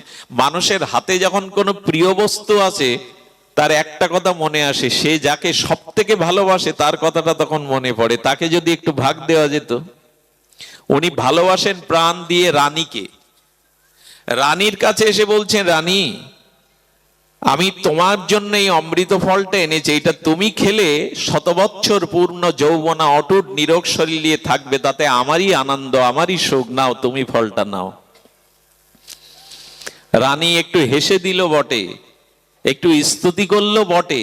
মানুষের হাতে যখন কোনো প্রিয় বস্তু আছে, তার একটা কথা মনে আসে, সে যাকে সব থেকে ভালোবাসে তার কথাটা তখন মনে পড়ে, তাকে যদি একটু ভাগ দেওয়া যেত। উনি ভালোবাসেন প্রাণ দিয়ে রানীকে। রানীর কাছে এসে বলছেন, রানী, আমি তোমার জন্য এই অমৃত ফলটা এনেছি, এটা তুমি খেলে 100 বছর পূর্ণ যৌবনা অটুট নিরোগ শরীর নিয়ে থাকবে, তাতে আমারই আনন্দ, আমারই সুখ, নাও তুমি ফলটা নাও। রানী একটু হেসে দিল বটে, একটু স্তুতি করলো বটে,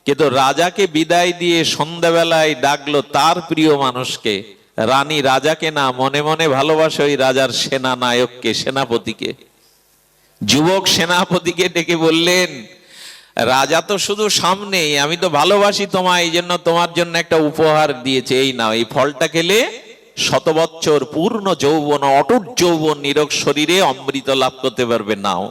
কিন্তু রাজাকে বিদায় দিয়ে সন্ধ্যাবেলায় ডাকলো তার প্রিয় মানুষকে। রানী রাজাকে না, মনে মনে ভালোবাসে ওই রাজার সেনা নায়ককে, সেনাপতিকে। যুবক সেনাপতিকে ডেকে বললেন, রাজা তো শুধু সামনেই, আমি তো ভালোবাসি তোমায়, এই জন্য তোমার জন্য একটা উপহার দিয়েছে, এই নাও, এই ফলটা খেলে 100 বছর পূর্ণ যৌবন অটুট যৌবন নিরোগ শরীরে অমৃত লাভ করতে পারবে, নাও।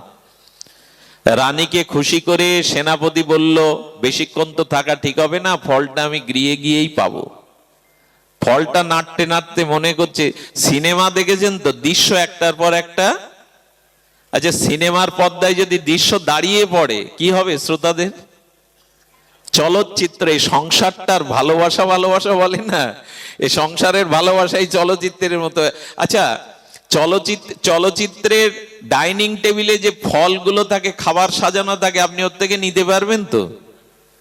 রানীকে খুশি করে সেনাপতি বলল, বেশিক্ষণ তো থাকা ঠিক হবে না, ফলটা আমি গৃহে গিয়েই পাবো। ফলটা নাড়তে নাড়তে মনে করছে, সিনেমা দেখেছেন তো, দৃশ্য একটার পর একটা। আচ্ছা, সিনেমার পর্দায় যদি দৃশ্য দাঁড়িয়ে পড়ে কি হবে শ্রোতাদের? চলচ্চিত্রে সংসারটার ভালোবাসা, ভালোবাসা বলে না, এই সংসারের ভালোবাসাই চলচ্চিত্রের মতো। আচ্ছা, চলচ্চিত্রের ডাইনিং টেবিলে যে ফলগুলো থাকে, খাবার সাজানো থাকে, আপনি ওর থেকে নিতে পারবেন তো?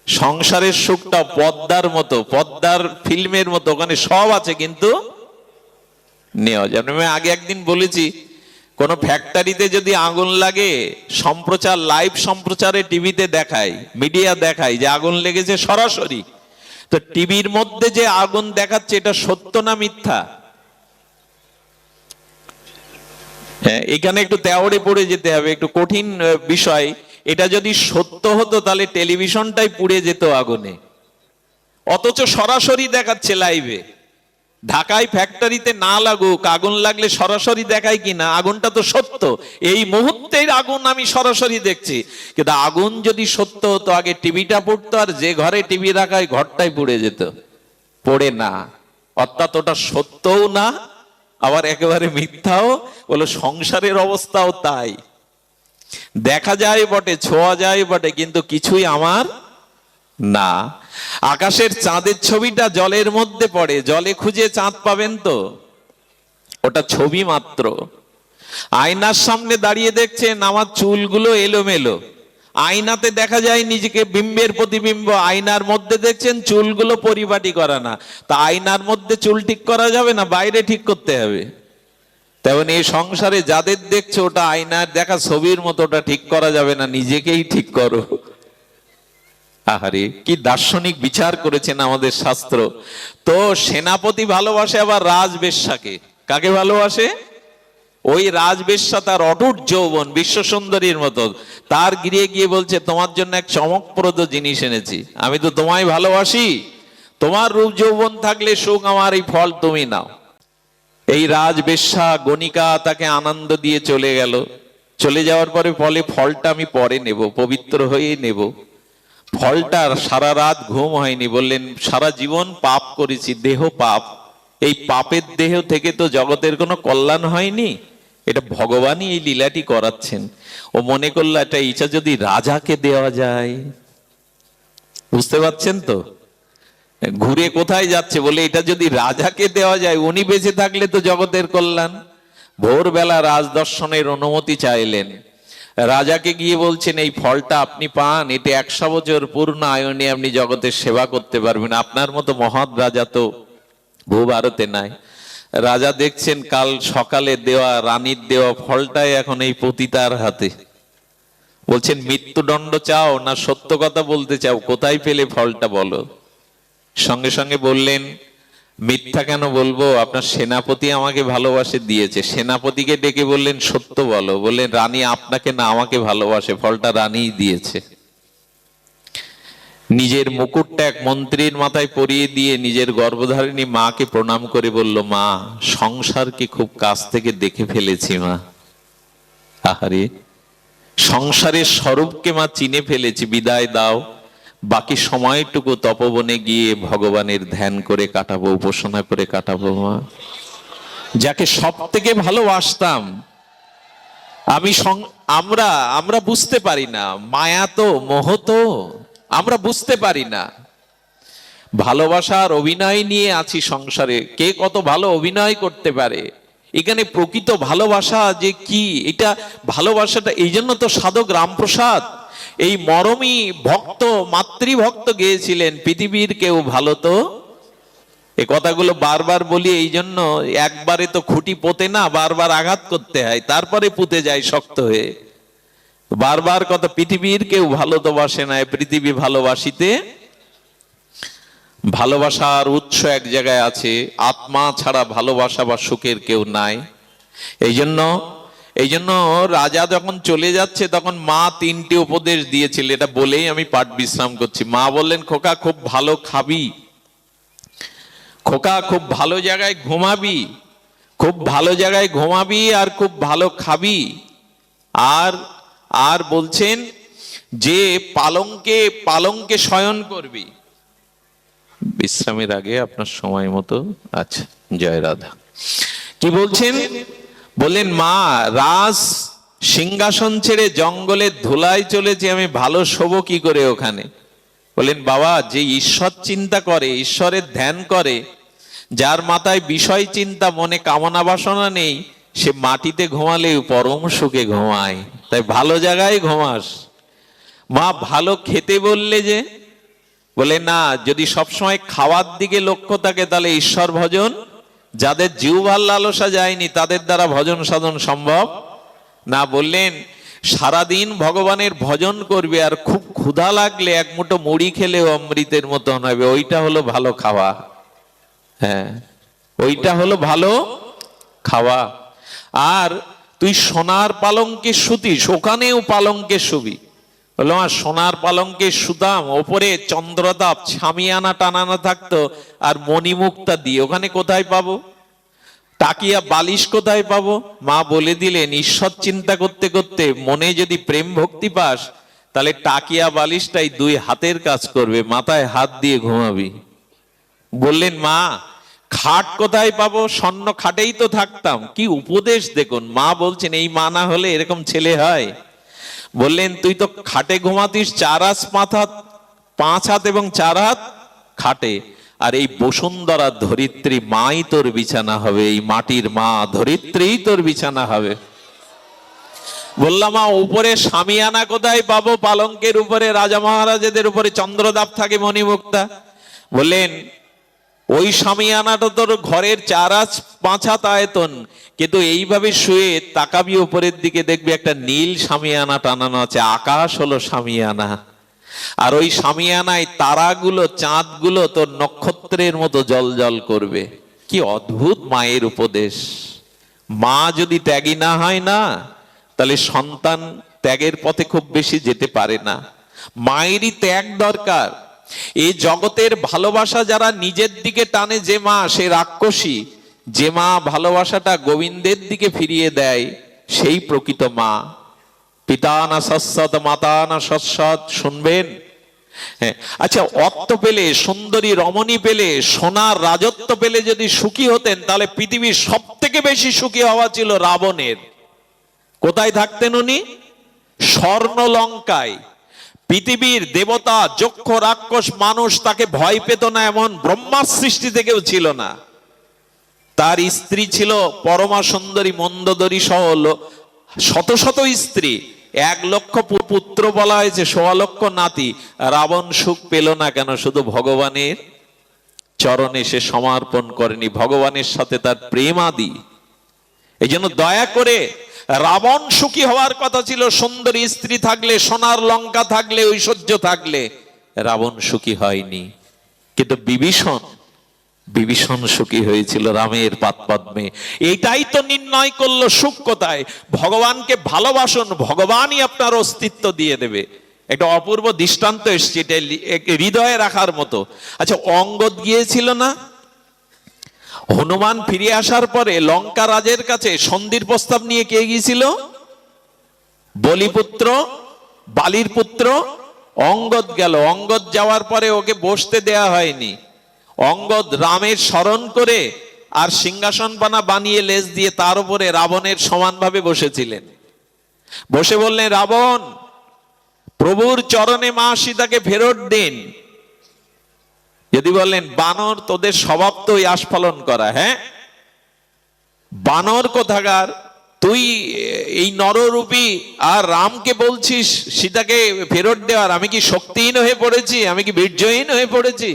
সংসারের সুখটা পদ্মার মতো, পদ্মার ফিল্মের মতো, ওখানে সব আছে কিন্তু নেওয়া যায়। আমি আগে একদিন বলেছি, কোন ফ্যাক্টরিতে যদি আগুন লাগে, সম্প্রচার, লাইভ সম্প্রচারে টিভিতে দেখায়, মিডিয়া দেখায় যে আগুন লেগেছে সরাসরি, তো টিভির মধ্যে যে আগুন দেখাচ্ছে এটা সত্য না মিথ্যা? হ্যাঁ, এখানে একটু তেওড়ে পড়ে যেতে হবে, একটু কঠিন বিষয়। এটা যদি সত্য হতো তাহলে টেলিভিশনটাই পুড়ে যেত আগুনে, অথচ সরাসরি দেখাচ্ছে লাইভে। ঢাকায় ফ্যাক্টরিতে না লাগুক, আগুন লাগলে সরাসরি দেখায় কিনা, আগুনটা তো সত্য, এই মুহূর্তের আগুন আমি সরাসরি দেখছি। কিন্তু আগুন যদি সত্য হতো, আগে টিভিটা পুড়তো, আর যে ঘরে টিভি রাখায় ঘরটাই পুড়ে যেত, পড়ে না। অর্থাৎ ওটা সত্যও না, আবার একেবারে মিথ্যাও। বলো, সংসারের অবস্থাও তাই, দেখা যায় বটে, ছোঁয়া যায় বটে, কিন্তু কিছুই আমার না। আকাশের চাঁদের ছবিটা জলের মধ্যে পড়ে, জলে খুঁজে চাঁদ পাবেন তো? ওটা ছবি মাত্র। আয়নার সামনে দাঁড়িয়ে দেখছেন আমার চুলগুলো এলোমেলো, আয়নাতে দেখা যায় নিজেকে বিম্বের প্রতিবিম্ব, আয়নার মধ্যে দেখছেন চুলগুলো পরিপাটি করা না। তা আয়নার মধ্যে চুল ঠিক করা যাবে না, বাইরে ঠিক করতে হবে। তেমন এই সংসারে যাদের দেখছো, ওটা আয়নার দেখা ছবির মতো, ওটা ঠিক করা যাবে না, নিজেকেই ঠিক করো। আহারে, কি দার্শনিক বিচার করেছেন আমাদের শাস্ত্র। তো সেনাপতি ভালোবাসে আবার রাজবেশ্যাকে। কাকে ভালোবাসে? ওই রাজবেশ্যা, তার অটুট যৌবন, বিশ্ব সুন্দরীর মতো, তার গৃহে গিয়ে বলছে, তোমার জন্য এক চমকপ্রদ জিনিস এনেছি, আমি তো তোমায় ভালোবাসি, তোমার রূপ যৌবন থাকলে সুখ আমার, এই ফল তুমি নাও। এই রাজবেশ্যা গণিকা তাকে আনন্দ দিয়ে চলে গেল। চলে যাওয়ার পরে বলে, ফলটা আমি পরে নেব, পবিত্র হয়ে নেব। ফলটার সারা রাত ঘুম হয়নি, বললেন সারা জীবন পাপ করেছি, দেহ পাপ, এই পাপের দেহ থেকে তো জগতের কোনো কল্যাণ হয়নি, এটা ভগবানই এই লীলাটি করাচ্ছেন। ও মনে করলো এটা ইচ্ছা যদি রাজাকে দেওয়া যায়। বুঝতে পারছেন তো ঘুরে কোথায় যাচ্ছে? বলে এটা যদি রাজাকে দেওয়া যায়, উনি বেঁচে থাকলে তো জগতের কল্যাণ। ভোরবেলা রাজদর্শনের অনুমতি চাইলেন, রাজাকে গিয়ে বলছেন, এই ফলটা আপনি পান, এটা 100 বছর পূর্ণ আয়নে আপনি জগতের সেবা করতে পারবেন, আপনার মতো মহৎ রাজা তো ভূভারতে নাই। রাজা দেখছেন কাল সকালে দেওয়া, রানীর দেওয়া ফলটাই এখন এই পতিতার হাতে। বলছেন, মৃত্যুদণ্ড চাও না সত্য কথা বলতে চাও, কোথায় পেলে ফলটা বলো। সঙ্গে সঙ্গে বললেন, মিথ্যা কেন বলবো, আপনার সেনাপতি আমাকে ভালোবাসে দিয়েছে। সেনাপতিকে ডেকে বললেন, সত্য বলো। বললেন, রানী আপনাকে না আমাকে ভালোবাসে, ফলটা রানীই দিয়েছে। নিজের মুকুটটা এক মন্ত্রীর মাথায় পরিয়ে দিয়ে নিজের গর্ভধারিণী মাকে প্রণাম করে বলল, মা, সংসারকে খুব কাছ থেকে দেখে ফেলেছি মা। আহারে, সংসারের স্বরূপকে মা চিনে ফেলেছি, বিদায় দাও, বাকি সময়টুকু তপবনে গিয়ে ভগবানের ধ্যান করে কাটাবো, উপাসনা করে কাটাবো মা। যাকে সব থেকে ভালোবাসতাম আমি, আমরা বুঝতে পারি না, মায়া তো, মোহ তো আমরা বুঝতে পারি না। ভালোবাসার অভিনয় নিয়ে আছি সংসারে, কে কত ভালো অভিনয় করতে পারে। এখানে প্রকৃত ভালোবাসা যে কি, এটা ভালোবাসাটা, এই জন্য তো সাধক রামপ্রসাদ এই মরমী ভক্ত, মাতৃভক্ত গেয়েছিলেন, পৃথিবীর কেউ ভালো তো। এ কথাগুলো বারবার বলি এই জন্য, একবারে তো খুঁটি পোতে না, বারবার আঘাত করতে হয়, তারপরে পুঁতে যায় শক্ত হয়ে। বারবার কথা, পৃথিবীর কেউ ভালো তো বাসে না, পৃথিবী ভালোবাসিতে। ভালোবাসার উৎস এক জায়গায় আছে, আত্মা ছাড়া ভালোবাসা বা সুখের কেউ নাই। এই জন্য রাজা যখন চলে যাচ্ছে তখন মা 3টি উপদেশ দিয়েছিল, এটা বলেই আমি পাঠ বিশ্রাম করছি। মা বললেন, খোকা খুব ভালো খাবি, খোকা খুব ভালো জায়গায় ঘুমাবি, খুব ভালো জায়গায় ঘুমাবি আর খুব ভালো খাবি। আর বলছেন যে পালঙ্কে শয়ন করবি। বিশ্রামের আগে আপনার সময় মতো, আচ্ছা, জয় রাধা। কি বলছেন? বললেন, মা, রাজ সিংহাসন ছেড়ে জঙ্গলের ধুলায় চলেছে, আমি ভালো শোবো কি করে ওখানে? বললেন, বাবা, যে ঈশ্বর চিন্তা করে, ঈশ্বরের ধ্যান করে, যার মাথায় বিষয় চিন্তা, মনে কামনা বাসনা নেই, সে মাটিতে ঘুমালেও পরম সুখে ঘুমায়। তাই ভালো জায়গায় ঘুমাস। মা, ভালো খেতে বললে যে? বলে, না, যদি সবসময় খাওয়ার দিকে লক্ষ্য থাকে তাহলে ঈশ্বর ভজন, যাদের জিহ্বার লালসা যায়নি তাদের দ্বারা ভজন সাধন সম্ভব না। বললেন, সারাদিন ভগবানের ভজন করবে আর খুব ক্ষুধা লাগলে এক মুঠো মুড়ি খেলেও অমৃতের মতন হবে, ওইটা হলো ভালো খাওয়া। হ্যাঁ, ওইটা হলো ভালো খাওয়া। আর তুই সোনার পালঙ্কে শুতিস, ওখানেও পালঙ্কে শুবি। বললো, আর সোনার পালঙ্কে শুতাম, ওপরে চন্দ্রতাপ ছামিয়ানা টানানো থাকতো আর মণিমুক্তা দিয়ে, ওখানে কোথায় পাবো? টাকিয়া বালিশ কোথায় পাবো? মা বলে দিলেন, ঈশ্বর চিন্তা করতে করতে মনে যদি প্রেম ভক্তি পাস, তাহলে টাকিয়া বালিশটাই 2 হাতের কাজ করবে, মাথায় হাত দিয়ে ঘুমাবি। বললেন, মা, খাট কোথায় পাবো? স্বর্ণ খাটেই তো থাকতাম। কি উপদেশ দেখুন! মা বলছেন, এই মা না হলে এরকম ছেলে হয়? বললেন, তুই তো খাটে ঘুমাতিস, 4 হাত 5 হাত এবং 4 হাত খাটে, আর এই বসুন্ধরা ধরিত্রী মাই তোর বিছানা হবে, এই মাটির মা ধরিত্রীই তোর বিছানা হবে। বললাম, মা, উপরে সামিয়ানা কোথায় পাবো? পালঙ্কের উপরে রাজা মহারাজাদের উপরে চন্দ্রদাপ থাকে, মণিমুক্তা। বললেন, ওই সামিয়ানাটা তোর ঘরের 4 হাত 5 হাত আয়তন, কিন্তু এইভাবে শুয়ে তাকাবি উপরের দিকে, দেখবি একটা নীল সামিয়ানা টানানো আছে, আকাশ হলো সামিয়ানা। আর ওই সামিয়ানায় তারাগুলো, চাঁদগুলো তোর নক্ষত্রের মতো জল করবে। কি অদ্ভুত মায়ের উপদেশ! মা যদি ত্যাগী না হয় না, তাহলে সন্তান ত্যাগের পথে খুব বেশি যেতে পারে না। মায়েরই ত্যাগ দরকার। এই জগতের ভালোবাসা যারা নিজের দিকে টানে, যে মা সে রাক্ষসী। যে মা ভালোবাসাটা গোবিন্দের দিকে ফিরিয়ে দেয়, সেই প্রকৃত মা। পিতা না সৎসৎ, মাতা না সৎসৎ, শুনবেন? হ্যাঁ, আচ্ছা, অর্থ পেলে, সুন্দরী রমণী পেলে, সোনার রাজত্ব পেলে যদি সুখী হতেন, তাহলে পৃথিবীর সব থেকে বেশি সুখী হওয়া ছিল রাবণের। কোথায় থাকতেন উনি? স্বর্ণ লঙ্কায়। পৃথিবীর দেবতা, যক্ষ, রাক্ষস, মানুষ তাকে ভয় পেত না, এমন ব্রহ্মার সৃষ্টি থেকেও ছিল না। তার স্ত্রী ছিল পরমা সুন্দরী মন্দোদরী সহ শত শত স্ত্রী, 1 লক্ষ পুত্র বলা হয়েছে, 1.25 লক্ষ নাতি। রাবণ সুখ পেল না কেন? শুধু ভগবানের চরণে সে সমর্পণ করেনি, ভগবানের সাথে তার প্রেম আদি। এই জন্য দয়া করে, রাবণ সুখী হওয়ার কথা ছিল সুন্দরী স্ত্রী থাকলে, সোনার লঙ্কা থাকলে, ঐশ্বর্য থাকলে। রাবণ সুখী হয়নি, কিন্তু বিভীষণ সুখী হয়েছিল রামের পাদপদ্মে। এইটাই তো নির্ণয় করলো সুখ কোথায়। ভগবানকে ভালোবাসুন, ভগবানই আপনার অস্তিত্ব দিয়ে দেবে। একটা অপূর্ব দৃষ্টান্ত এসছে, এটা হৃদয়ে রাখার মতো। আচ্ছা, অঙ্গদ গিয়েছিল না হনুমান ফিরে আসার পরে লঙ্কা রাজের কাছে সন্ধির প্রস্তাব নিয়ে? কে গিয়েছিল? বলিপুত্র, বালির পুত্র অঙ্গদ গেল। অঙ্গদ যাওয়ার পরে ওকে বসতে দেয়া হয়নি। অঙ্গদ রামের স্মরণ করে আর সিংহাসন বানিয়ে লেজ দিয়ে তার উপরে রাবণের সমানভাবে বসেছিলেন। বসে বললেন, রাবণ, প্রভুর চরণে মা সীতাকে ফেরত দিন। যদি বললেন, বানর, তোদের স্বভাব তো ওই আস্ফালন করা। হ্যাঁ, বানর কোথাকার, তুই এই নররূপী আর রামকে বলছিস সীতাকে ফেরত দেওয়ার? আমি কি শক্তিহীন হয়ে পড়েছি? আমি কি বীর্যহীন হয়ে পড়েছি?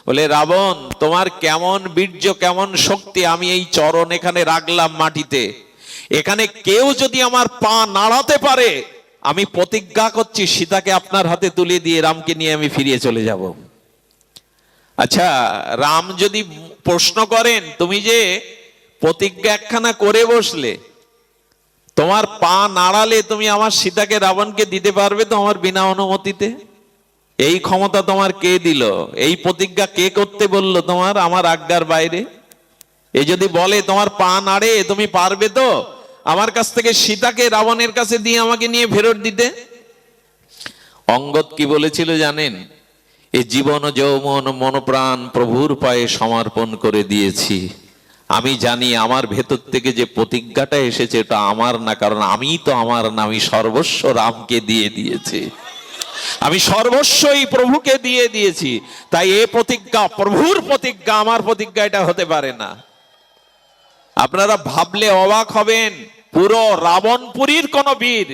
বলে, রাবণ, তোমার কেমন বীর্য, কেমন শক্তি! আমি এই চরণ এখানে রাখলাম মাটিতে, এখানে কেউ যদি আমার পা নাড়াতে পারে, আমি প্রতিজ্ঞা করছি সীতাকে আপনার হাতে তুলে দিয়ে রামকে নিয়ে আমি ফিরিয়ে চলে যাব। আচ্ছা, রাম যদি প্রশ্ন করেন, তুমি যে প্রতিজ্ঞা একখানা করে বসলে, তোমার পা নাড়ালে তুমি আমার সীতাকে রাবণকে দিতে পারবে তো আমার বিনা অনুমতিতে? এই ক্ষমতা তোমার কে দিল? এই প্রতিজ্ঞা কে করতে বললো তোমার আমার আজ্ঞার বাইরে? এই যদি বলে তোমার পা নাড়ে, তুমি পারবে তো আমার কাছ থেকে সীতাকে রাবণের কাছে দিয়ে আমাকে নিয়ে ফেরত দিতে? অঙ্গদ কি বলেছিল জানেন? এই জীবন যৌবন মনপ্রাণ প্রভুর পায়ে সমর্পণ করে দিয়েছি। আমি জানি আমার ভেতর থেকে যে প্রতিজ্ঞাটা এসেছে এটা আমার না, কারণ আমি তো আমার না, আমি সর্বস্ব রামকে দিয়ে দিয়েছি, আমি সর্বস্বই প্রভুকে দিয়ে দিয়েছি। তাই এ প্রতিজ্ঞা প্রভুর প্রতিজ্ঞা, আমার প্রতিজ্ঞা এটা হতে পারে না। আপনারা ভাবলে অবাক হবেন, পুরো রাবণপুরীর কোন বীর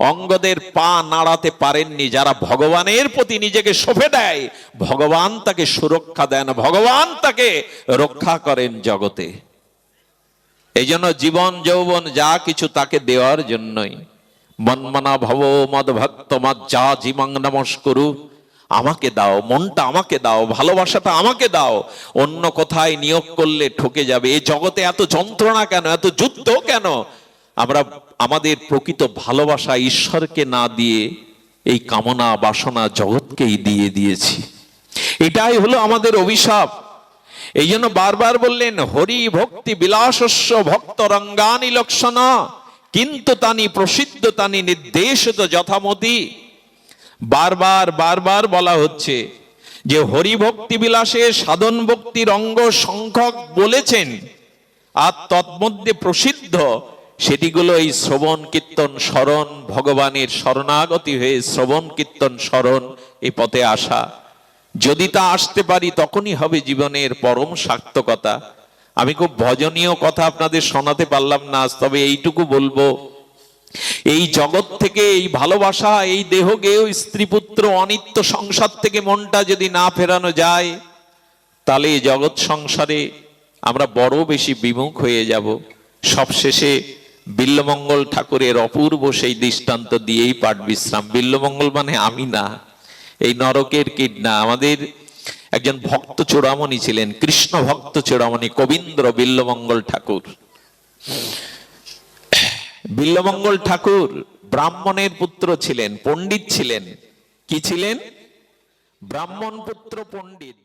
অঙ্গদের পা নাড়াতে পারেননি। যারা ভগবানের প্রতি নিজেকে সঁপে দেয়, ভগবান তাকে সুরক্ষা দেন, ভগবান তাকে রক্ষা করেন জগতে। এই জন্য জীবন যৌবন যা কিছু তাকে দেওয়ার জন্যই। মন্মনা ভব মদ ভক্ত মজ্জা জীবং নমস্কুরু, আমাকে দাও, মনটা আমাকে দাও, ভালোবাসাটা আমাকে দাও। অন্য কোথায় নিয়োগ করলে ঠকে যাবে। এই জগতে এত যন্ত্রণা কেন, এত যুদ্ধ কেন? আমরা আমাদের প্রকৃত ভালোবাসা ঈশ্বরকে না দিয়ে এই কামনা বাসনা জগৎকেই দিয়ে দিয়েছি। এটাই হলো আমাদের অভিশাপ। এই জন্য বারবার বললেন, হরি ভক্তি বিলাসস্য ভক্ত রঙ্গানি লক্ষণা কিন্তু তানি প্রসিদ্ধ তানি নির্দেশিত যথামতি। বারবার বারবার বলা হচ্ছে যে হরি ভক্তি বিলাসে সাধন ভক্তির অঙ্গ সংখ্যক বলেছেন, আর তৎমধ্যে প্রসিদ্ধ সেটিগুলো এই শ্রবণ কীর্তন স্মরণ, ভগবানের শরণাগতি হয়ে শ্রবণ কীর্তন স্মরণ, এই পথে আসা। যদি তা আসতে পারি তখনই হবে জীবনের পরম সার্থকতা। আমি খুব ভজনীয় কথা আপনাদের শোনাতে পারলাম না, তবে এইটুকু বলবো, এই জগৎ থেকে এই ভালোবাসা, এই দেহ গেয় স্ত্রী পুত্র অনিত্য সংসার থেকে মনটা যদি না ফেরানো যায়, তাহলে এই জগৎ সংসারে আমরা বড় বেশি বিমুখ হয়ে যাব। সবশেষে বিল্বমঙ্গল ঠাকুরের অপূর্ব সেই দৃষ্টান্ত দিয়েই পাঠ বিশ্রাম। বিল্বমঙ্গল মানে আমি না, এই নরকের কীট না। আমাদের একজন ভক্ত চূড়ামণি ছিলেন, কৃষ্ণ ভক্ত চূড়ামণি কবীন্দ্র বিল্বমঙ্গল ঠাকুর। বিল্বমঙ্গল ঠাকুর ব্রাহ্মণের পুত্র ছিলেন, পণ্ডিত ছিলেন। কি ছিলেন? ব্রাহ্মণ পুত্র পণ্ডিত।